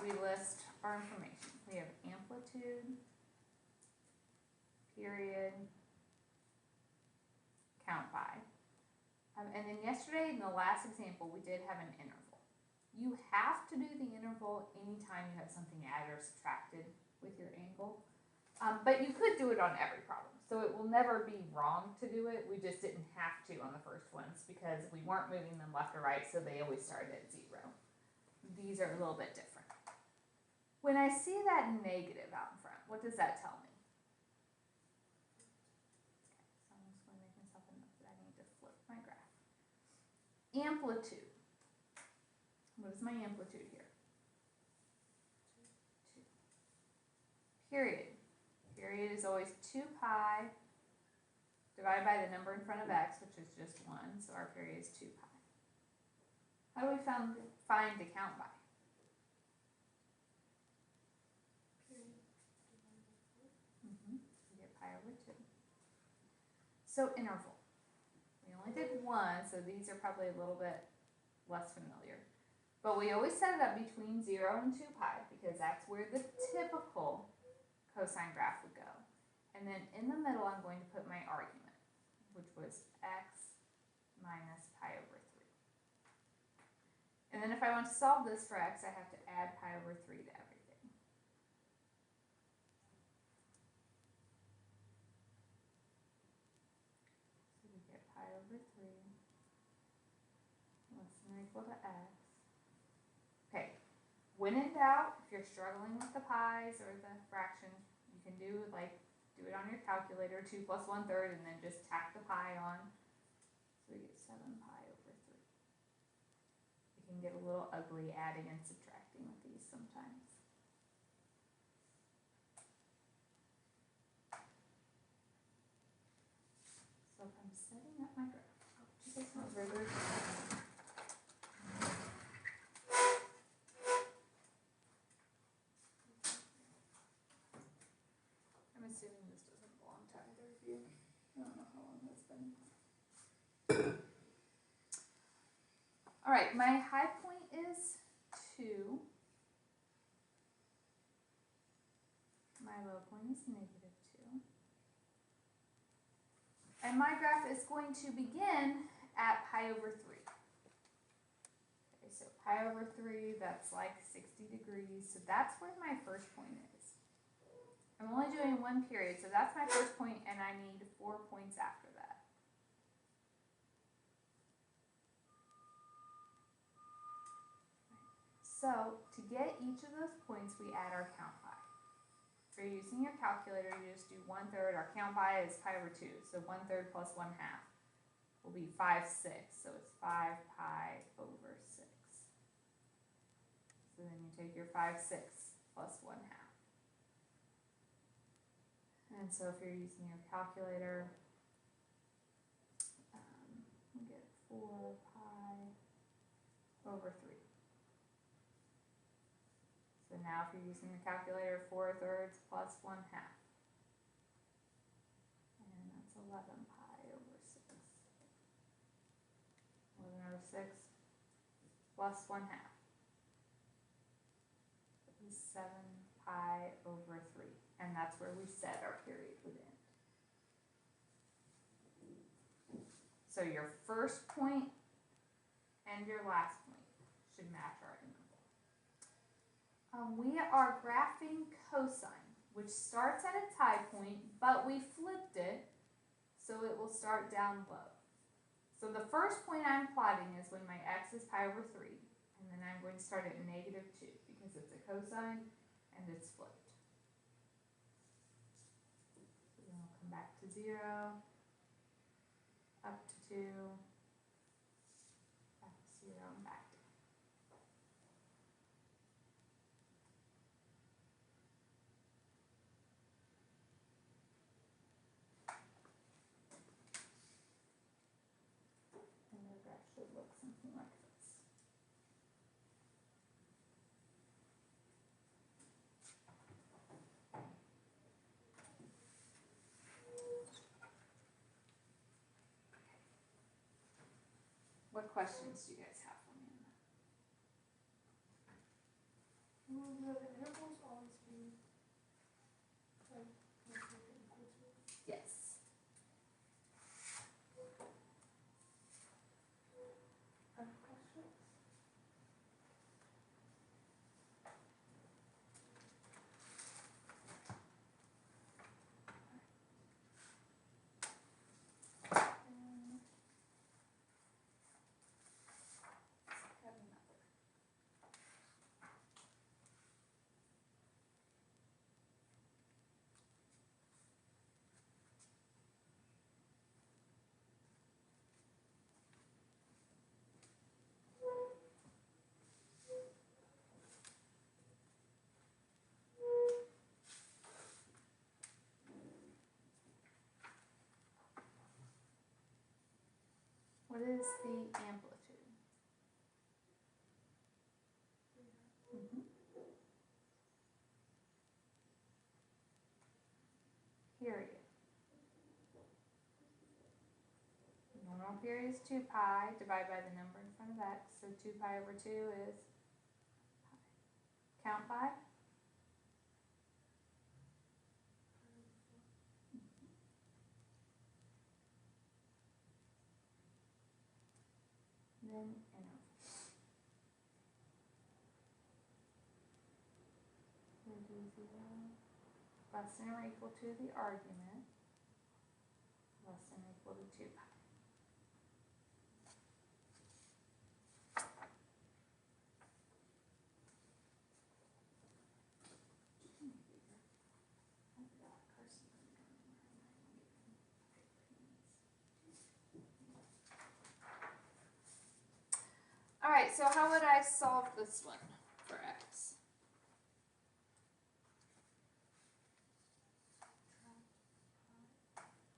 we list our information. We have amplitude, period, count by. And then yesterday, in the last example, we did have an interval. You have to do the interval anytime you have something added or subtracted with your angle. But you could do it on every problem. So it will never be wrong to do it. We just didn't have to on the first ones because we weren't moving them left or right, so they always started at 0. These are a little bit different. When I see that negative out in front, what does that tell me? Okay, so I'm just going to make myself a note that I need to flip my graph. Amplitude. What is my amplitude here? 2. Period. Period is always 2 pi divided by the number in front of x, which is just 1, so our period is 2 pi. How do we find the count by? We get pi over 2. So interval. We only did 1, so these are probably a little bit less familiar. But we always set it up between 0 and 2 pi because that's where the typical cosine graph would go. And then in the middle, I'm going to put my argument, which was x minus pi over 3. And then if I want to solve this for x, I have to add pi over 3 to everything. So we get pi over 3 less than or equal to x. Okay, when in doubt, if you're struggling with the pi's or the fractions, you can do it on your calculator, 2 plus 1/3, and then just tack the pi on. So we get 7 pi over 3. It can get a little ugly adding and subtracting with these sometimes. So if I'm setting up my graph, this smells very good. I'm assuming this doesn't belong to either of you. I don't know how long that's been. All right, my high point is 2. My low point is -2. And my graph is going to begin at pi over 3. Okay, so pi over 3, that's like 60 degrees. So that's where my first point is. I'm only doing 1 period, so that's my first point, and I need 4 points after that. So to get each of those points, we add our count by. If you're using your calculator, you just do 1/3. Our count by is pi over 2, so 1/3 plus 1/2 will be 5/6, so it's 5 pi over 6. So then you take your 5/6 plus 1/2. And so if you're using your calculator, we get 4 pi over 3. So now if you're using your calculator, 4/3 plus 1/2. And that's 11 pi over 6. 11 over 6 plus 1/2. Is 7 pi over 3. And that's where we said our period would end. So your first point and your last point should match our interval. We are graphing cosine, which starts at its high point, but we flipped it, so it will start down low. So the first point I'm plotting is when my x is pi over 3, and then I'm going to start at -2 because it's a cosine and it's flipped. So then we'll come back to 0, up to 2, back to 0, and back to 2. And your graph should look something like this. What questions do you guys have for me on that? What is the amplitude? Mm-hmm. Period. Normal period is 2 pi divided by the number in front of x, so 2 pi over 2 is pi. Count pi. Then interval. We do 0 less than or equal to the argument, less than or equal to 2 pi. Alright, so how would I solve this one for x?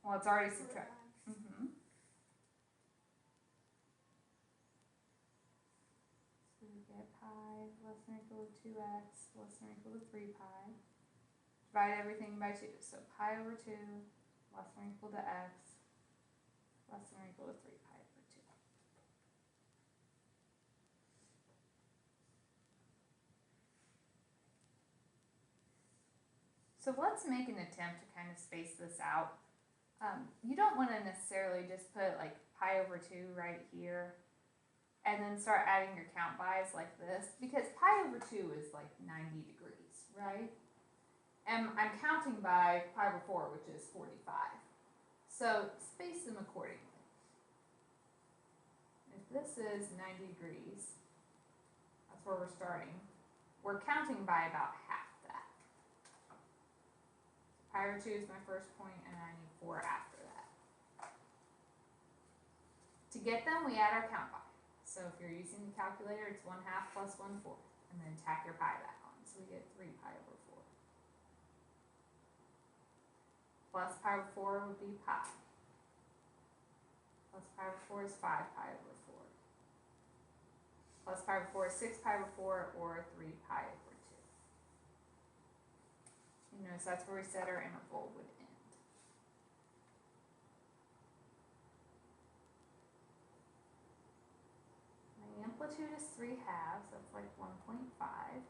Well, it's already subtracted. Mm-hmm. So we get pi less than or equal to 2x less than or equal to 3 pi. Divide everything by 2. So pi over 2 less than or equal to x less than or equal to 3 pi over 2. So let's make an attempt to kind of space this out. You don't want to necessarily just put like pi over 2 right here and then start adding your count bys like this, because pi over 2 is like 90 degrees, right? And I'm counting by pi over 4, which is 45. So space them accordingly. If this is 90 degrees, that's where we're starting. We're counting by about half that. Pi over 2 is my first point, and I need 4 after that. To get them, we add our count by. So if you're using the calculator, it's 1/2 plus 1/4, and then tack your pi back on. So we get 3 pi over 4. Plus pi over 4 would be pi. Plus pi over 4 is 5 pi over 4. Plus pi over 4 is 6 pi over 4, or 3 pi over 2. You notice that's where we said our interval would end. My amplitude is 3/2, that's like 1.5.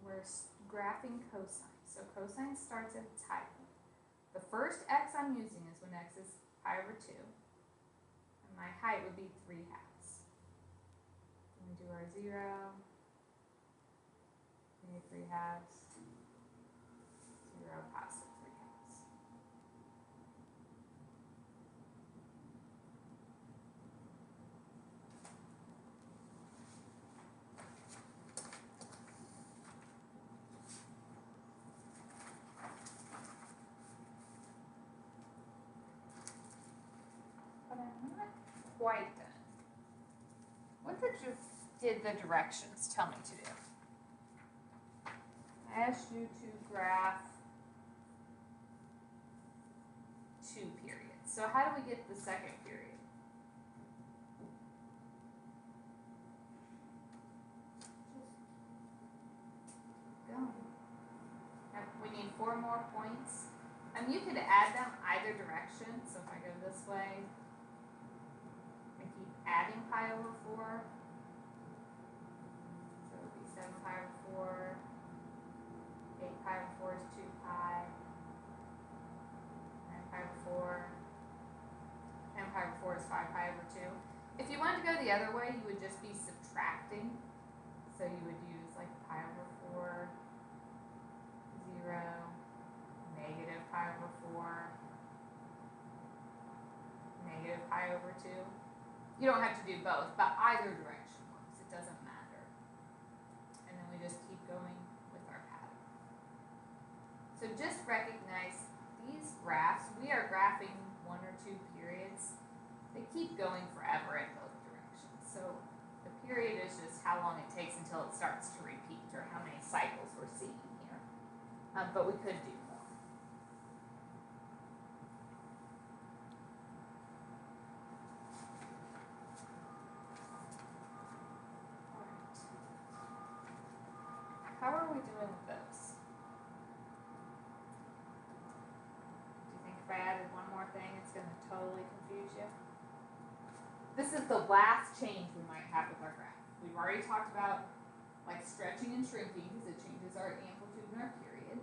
We're graphing cosine. So cosine starts at its high point. The first x I'm using is when x is pi over 2. And my height would be 3/2. Then we do our 0, negative 3/2, 0, positive 3/2. But I'm not quite done. What did the directions tell me to do? I asked you to graph 2 periods. So how do we get the second period? Just go. Now we need 4 more points. You could add them either direction. So if I go this way, I keep adding pi over 4. So it would be 7 pi over 4. 8 pi over 4 is 2 pi. 9 pi over 4. 10 pi over 4 is 5 pi over 2. If you wanted to go the other way, you would just be subtracting. So you would use like pi over 4, 0, negative pi over 4, negative pi over 2. You don't have to do both, but either direction works. It doesn't matter. And then we just keep going with our pattern. So just recognize these graphs, we are graphing 1 or 2 periods. They keep going forever in both directions. So the period is just how long it takes until it starts to repeat, or how many cycles we're seeing here. But we could do more. How are we doing with those? Do you think if I added one more thing, it's going to totally confuse you? This is the last change we might have with our graph. We've already talked about like stretching and shrinking because it changes our amplitude and our period.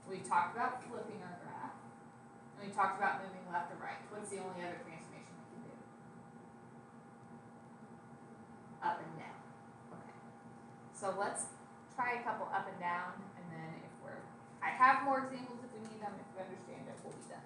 We've talked about flipping our graph. And we talked about moving left to right. What's the only other transformation we can do? Up and down. Okay. So let's try a couple up and down, and then I have more examples if we need them. If we understand it, we'll be done.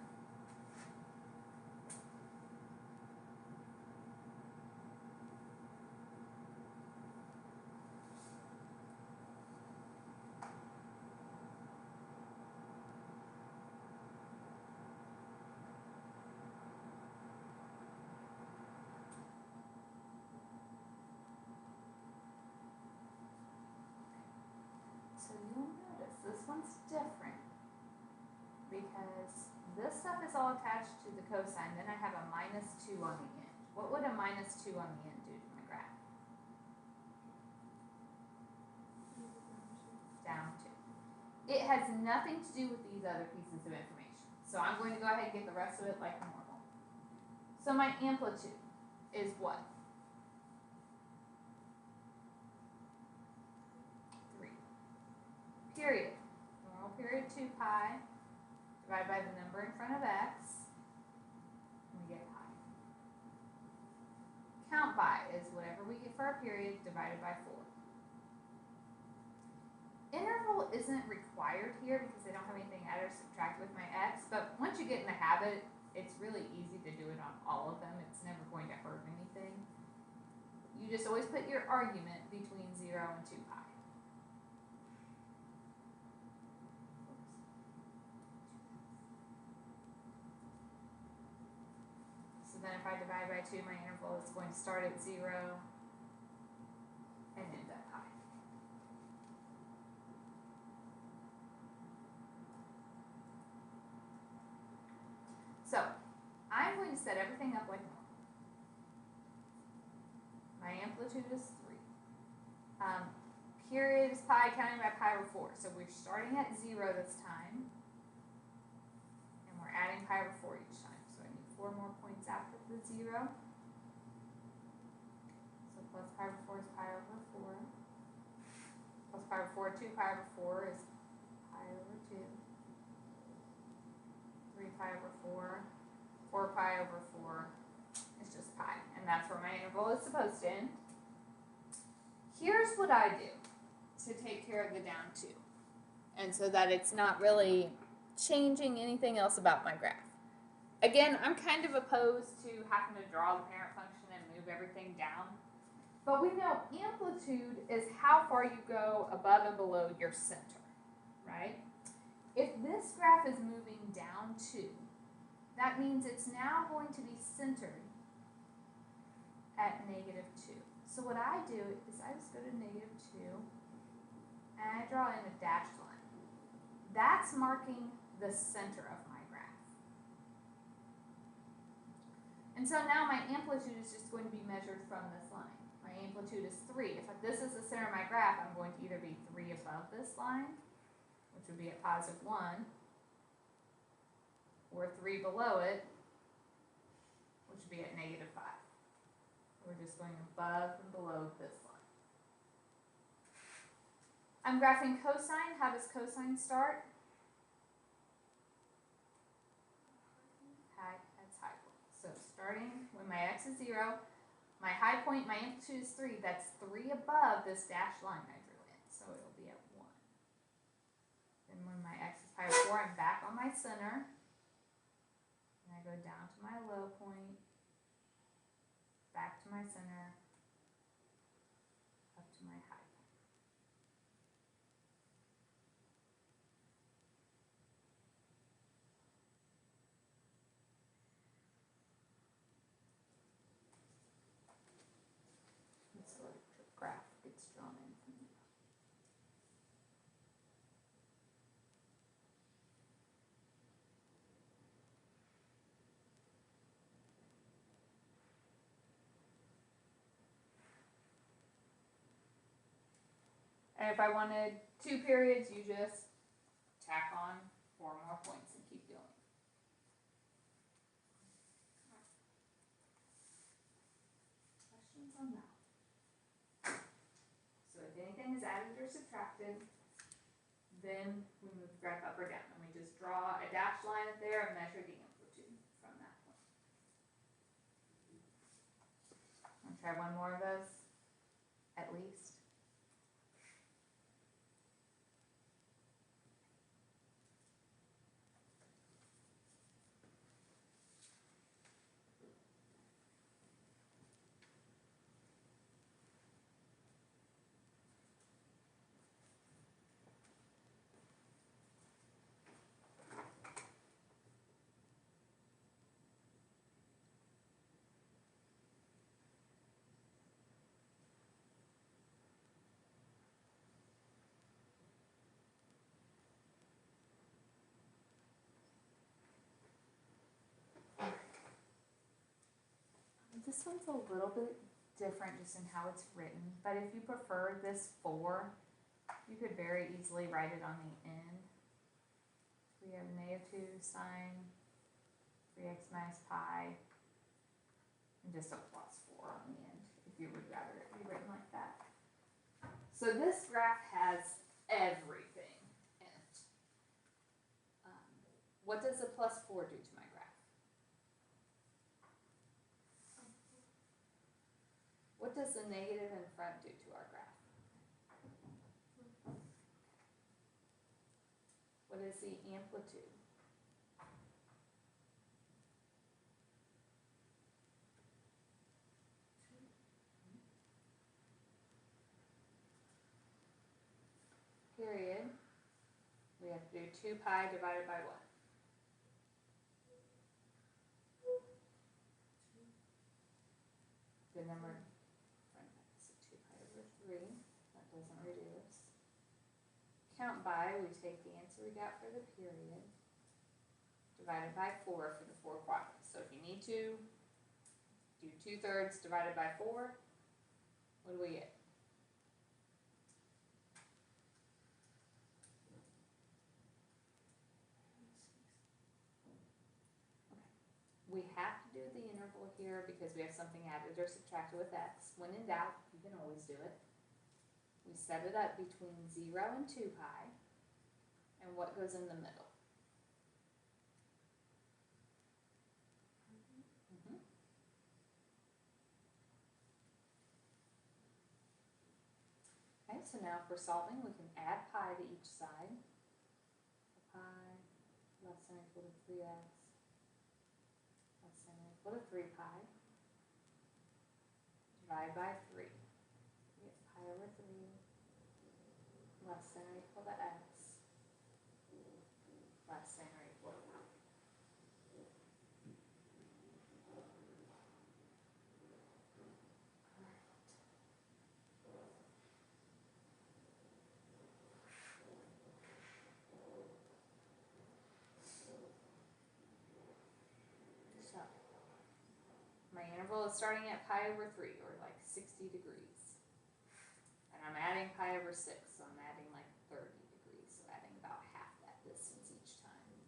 So you'll notice this one's different because this stuff is all attached to the cosine. Then I have a -2 on the end. What would a -2 on the end do to my graph? Down 2. It has nothing to do with these other pieces of information. So I'm going to go ahead and get the rest of it like normal. So my amplitude is what? 3. Period. Normal period 2 pi divided by the number in front of x, and we get pi. Count by is whatever we get for our period divided by 4. Interval isn't required here because I don't have anything add or subtract with my x, but once you get in the habit, it's really easy to do it on all of them. It's never going to hurt anything. You just always put your argument between 0 and 2 pi. So then if I divide by 2, my interval is going to start at 0 and end at pi. So I'm going to set everything up like normal. My amplitude is 3. Period is pi, counting by pi over 4. So we're starting at 0 this time, and we're adding pi over 4 each time. So I need 4 more points after the 0. So plus pi over 4 is pi over 4. Plus pi over 4, 2 pi over 4 is pi over 2. 3 pi over 4, 4 pi over 4 is just pi. And that's where my interval is supposed to end. Here's what I do to take care of the down 2. And so that it's not really changing anything else about my graph. Again, I'm kind of opposed to having to draw the parent function and move everything down. But we know amplitude is how far you go above and below your center, right? If this graph is moving down 2, that means it's now going to be centered at -2. So what I do is I just go to -2 and I draw in a dashed line. That's marking the center of my graph. And so now my amplitude is just going to be measured from this line. My amplitude is 3. If this is the center of my graph, I'm going to either be 3 above this line, which would be at +1, or 3 below it, which would be at -5. We're just going above and below this line. I'm graphing cosine. How does cosine start? That's high point. So starting when my x is 0, my high point, my amplitude is 3. That's 3 above this dashed line I drew in. So it'll be at 1. Then when my x is pi over 4, I'm back on my center. And I go down to my low point, back to my center, up to my high point. Let's see what the graph gets drawn in from here. And if I wanted 2 periods, you just tack on 4 more points and keep going. Questions on that? So if anything is added or subtracted, then we move the graph up or down, and we just draw a dashed line up there and measure the amplitude from that point. I'll try one more of those, at least. This one's a little bit different just in how it's written, but if you prefer this 4, you could very easily write it on the end. We have -2 sine 3x minus pi, and just a +4 on the end, if you would rather it be written like that. So this graph has everything in it. What does a +4 do to my graph? What does the negative in front do to our graph? What is the amplitude? Period. We have to do 2 pi divided by what? The number, so 2 pi over 3, that doesn't reduce. Count by, we take the answer we got for the period, divided by 4 for the 4 quadrants. So if you need to do 2/3 divided by 4, what do we get? We have to do the interval here because we have something added or subtracted with x. When in doubt, you can always do it. We set it up between 0 and 2 pi, and what goes in the middle? Okay, so now if we're solving, we can add pi to each side. So pi less than or equal to 3x less than or equal to 3 pi. Divide by 3. We get pi over 3 less than or equal to x less than or equal to pi. So my interval is starting at pi over 3, or like 60 degrees. And I'm adding pi over 6, so I'm adding like 30 degrees, so adding about half that distance each time.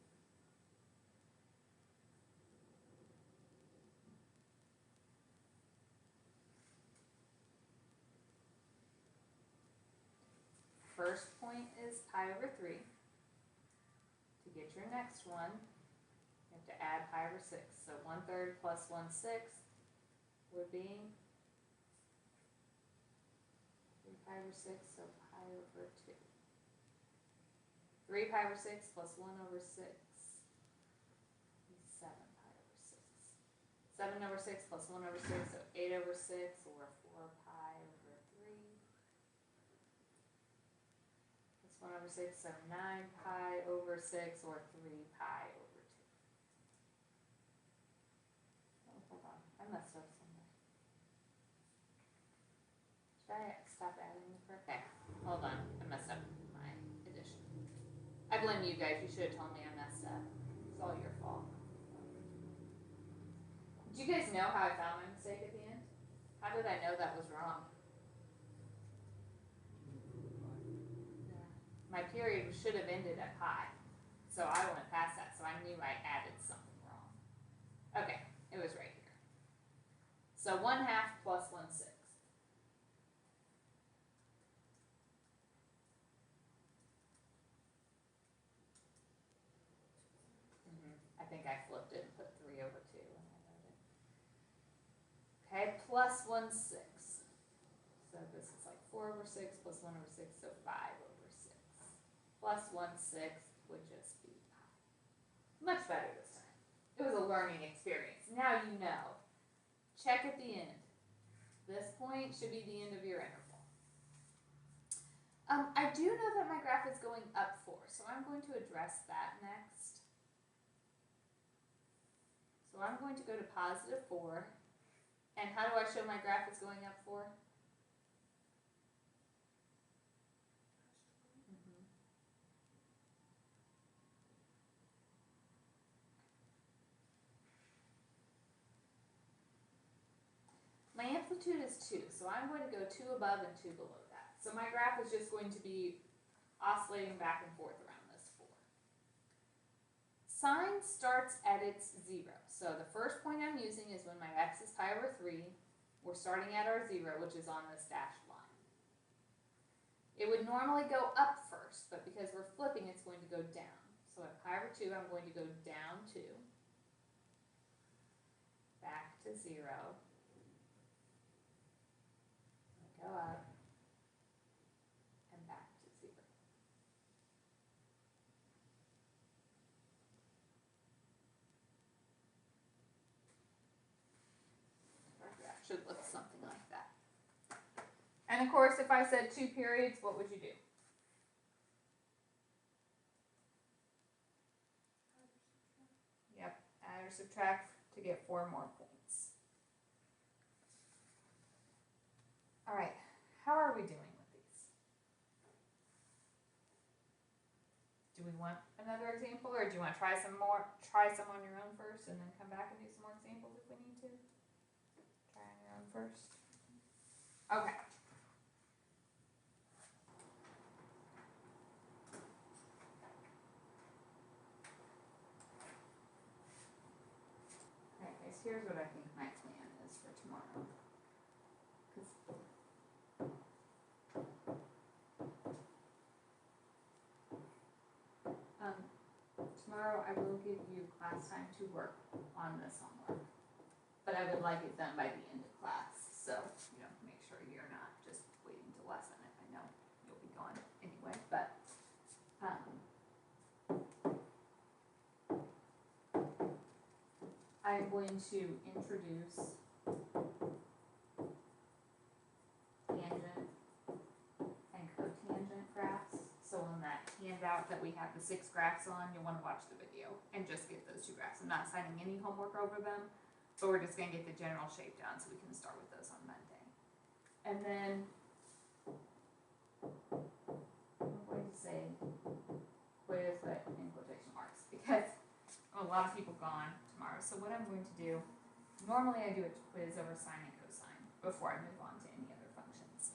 First point is pi over 3. To get your next one, you have to add pi over 6. So 1/3 plus 1/6 would be 3 pi over 6, so pi over 2. 3 pi over 6 plus 1 over 6 is 7 pi over 6. 7 over 6 plus 1 over 6, so 8 over 6, or 4 pi over 3. Plus 1 over 6, so 9 pi over 6, or 3 pi over 2. Oh, hold on, I messed up somewhere. Should I stop adding the correct? Okay, hold on, I messed up my addition. I blame you guys, you should have told me I messed up. It's all your fault. Do you guys know how I found my mistake at the end? How did I know that was wrong? my period should have ended at pi. So I went past that, so I knew I added something wrong. Okay, it was right here. So 1/2 plus 1/6. I think I flipped it and put 3 over 2 when I wrote it. Okay, plus 1/6. So this is like 4 over 6 plus 1 over 6, so 5 over 6. Plus 1/6 would just be pi. Much better this time. It was a learning experience. Now you know. Check at the end. This point should be the end of your interval. I do know that my graph is going up 4, so I'm going to address that next. So I'm going to go to positive 4. And how do I show my graph is going up 4? My amplitude is 2, so I'm going to go 2 above and 2 below that. So my graph is just going to be oscillating back and forth around this 4. Sine starts at its 0. So the first point I'm using is when my x is pi over 3. We're starting at our 0, which is on this dashed line. It would normally go up first, but because we're flipping, it's going to go down. So at pi over 2, I'm going to go down 2, back to 0, go up, and back to 0. Our graph should look something like that. And of course, if I said 2 periods, what would you do? Yep, add or subtract to get 4 more points. All right, how are we doing with these? Do we want another example, or do you want to try some more? Try some on your own first, and then come back and do some more examples if we need to. Try on your own first. Okay. Alright guys, here's what I think my plan is for tomorrow. Tomorrow I will give you class time to work on this homework, but I would like it done by the end of class, so, you know, make sure you're not just waiting till last minute. I know you'll be gone anyway, but, I'm going to introduce tangent and cotangent graphs. So on that handout that we have the 6 graphs on, you'll want to watch the video and just get those 2 graphs. I'm not assigning any homework over them, but we're just going to get the general shape down so we can start with those on Monday. And then I'm going to say quiz, but in quotation marks, because a lot of people gone tomorrow. So what I'm going to do, normally I do a quiz over sine and cosine before I move on to any other functions.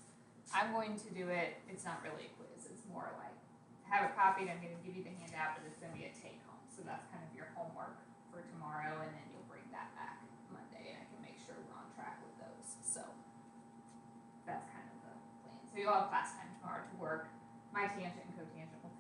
I'm going to do it, it's not really a quiz, it's more like, have it copied, I'm going to give you the handout, but it's going to be a take home. So that's kind of your homework for tomorrow, and then you'll bring that back Monday, and I can make sure we're on track with those. So that's kind of the plan. So you'll have class time tomorrow to work. My tangent and cotangent will